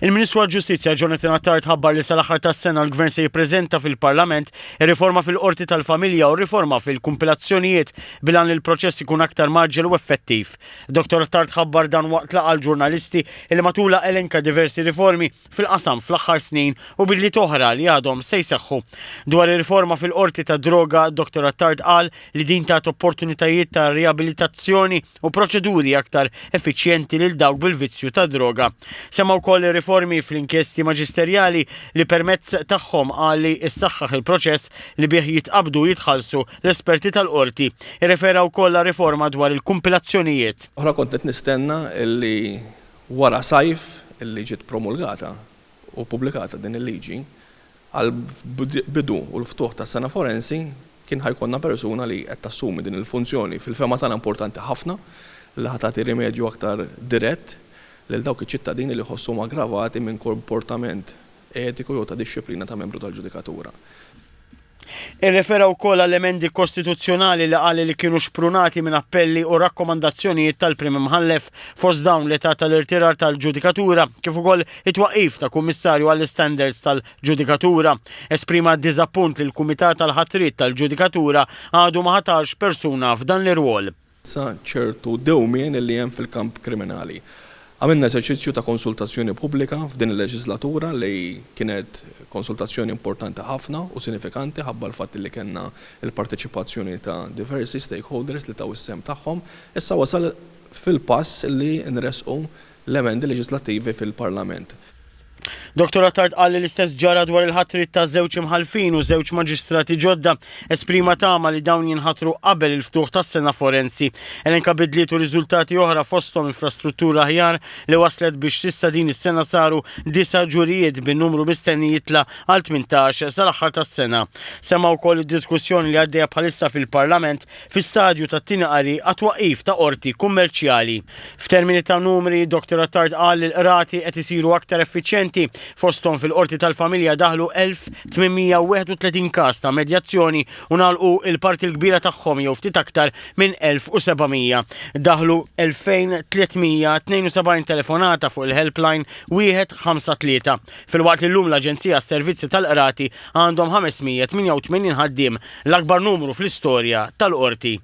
Il-Ministru għall-Ġustizzja Jonathan Attard ħabbar li sal-aħħar tas-sena l-Gvern se jippreżenta fil-Parlament ir-riforma fil-Qorti tal-Familja u riforma fil-kumpilazzjonijiet bilan li l-proċess ikun aktar maġġel u effettiv. Dr. Attard ħabbar dan waqt laqgħa l-ġurnalisti li matula elenka diversi riformi fil-qasam fl-aħħar snin u billi toħra li għadhom se jseħħu. Dwar ir-riforma fil-Qorti tad-Droga, Dr. Attard qal li din tat opportunitajiet ta' riabilitazzjoni u proċeduri aktar effiċjenti lil dawk bil-vizzju tad-droga. Semma wkoll riformi fl-inkjesti maġisterjali li permezz tagħhom għalli issaħħaħ il-proċess li bih jitqabdu jitħallsu l-esperti tal-qorti. Irrefera wkoll riforma dwar il-kumpilazzjonijiet. Oħra kont qed nistenna illi wara sajf illi ġiet promulgata u pubblikata din il-liġi għal bidu u l-ftuħ tas-sena forensi kien ħajkonna persuna li qed tassumi din il-funzjoni fil-fema tagħna importanti ħafna li ħatati rimedju aktar dirett lil dawk iċ-ċittadini li ħossuhom aggravati minn komportament etiku jew ta' dixxilpina ta' membru tal-ġudikatura. Irrefera wkoll għall emendi kostituzzjonali li qal li kienu xprunati minn appelli u rakkomandazzjonijiet tal-Prim Imħallef fost dawn l-età tal-irtirar tal-ġudikatura kif ukoll it-twaqqif ta' kummissarju għall-standards tal-ġudikatura. Esprima d-diżappunt li l-Kumitat tal-Ħatriet tal-Ġudikatura għadu ma ħatarx persuna f'dan l-irwol. Sa ċertu dewmien li hemm fil-kamp kriminali. Għamilna eżerċizzju ta' konsultazzjoni pubblika f'din il-leġislatura li kienet konsultazzjoni importanti ħafna u sinifikanti ħabba l-fatt li kellna il-parteċipazzjoni ta' diversi stakeholders li taw is-sem tagħhom. Issa wasal fil-pass li nresqu l-emendi leġislattivi fil-Parlament. Dr. Attard qal li l-istess ġara dwar il-ħatrit ta' żewġ imħalfin u żewġ maġistrati ġodda, esprima tama li dawn jinħatru qabel il-ftuħ tas-sena forensi. Elenka bidliet u riżultati oħra fosthom infrastruttura aħjar li waslet biex s'issa din is-sena saru 9 ġurijiet bin-numru mistenni jitla għal 18 sal-aħħar tas-sena. Semma wkoll id-diskussjoni li għaddejja bħalissa fil-Parlament fi stadju tat-tieni qari għat-twaqqif ta' qorti kummerċjali. F'termini ta' numri, Dr. Attard qal li l-qrati qed isiru aktar effiċjenti fosthom fil-Qorti tal-Familja daħlu 1831 każ ta' medjazzjoni u nagħlqu il-parti l-kbira tagħhom jew ftit aktar minn 1700. Daħlu 2372 telefonata fuq il-helpline 153. Fil-waqt li llum l-Aġenzija s-Servizzi tal-Qrati għandhom 588 ħaddiem, l-akbar numru fl-istorja tal-qorti.